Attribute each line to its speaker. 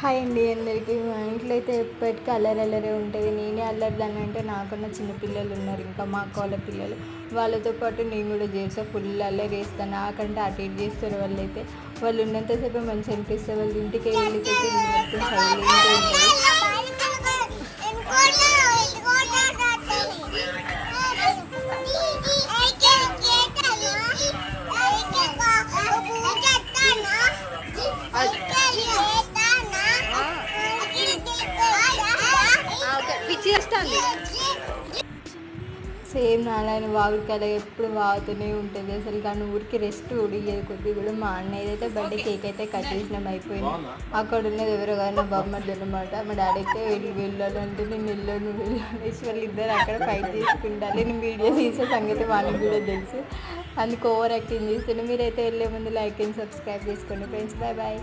Speaker 1: Hi అండి అందరికీ. మా ఇంట్లో అయితే ఎప్పటికీ అల్లరి ఉంటుంది. నేనే అల్లరిదాన్ని అంటే నాకన్నా చిన్నపిల్లలు ఉన్నారు, ఇంకా మా అక్క వాళ్ళ పిల్లలు. వాళ్ళతో పాటు నేను కూడా చేస్తా, ఫుల్ అల్లరి చేస్తాను. నాకంటే అటు ఇటు చేస్తారు వాళ్ళైతే. వాళ్ళు ఉన్నంతసేపు మంచిగా అనిపిస్తుంది. వాళ్ళు ఇంటికి వెళ్ళిపోతే ఇల్లు మొత్తం సైలెంట్గా ఉంటుంది. సేమ్ నాలాయన వాగుడికాయలు ఎప్పుడు వాగుతూనే ఉంటుంది. అసలు కానీ ఊరికి రెస్ట్ ఉడిగేది కొద్ది కూడా. మా అన్నయ్య అయితే బర్త్డే కేక్ అయితే కట్ చేసినాం, అయిపోయింది. అక్కడ ఉన్నది ఎవరో కానీ బొమ్మది అనమాట. మా డాడీ అయితే వెళ్ళాలంటే నేను వెళ్ళాను అనేసి వాళ్ళు ఇద్దరు అక్కడ ఫైట్ చేసుకుంటారు. నేను వీడియో తీసే సంగతి వాళ్ళకి కూడా తెలుసు, అందుకు ఓవర్ యాక్టింగ్ చేస్తాను. మీరైతే వెళ్ళే ముందు లైక్ అండ్ సబ్స్క్రైబ్ చేసుకోండి ఫ్రెండ్స్. Bye bye.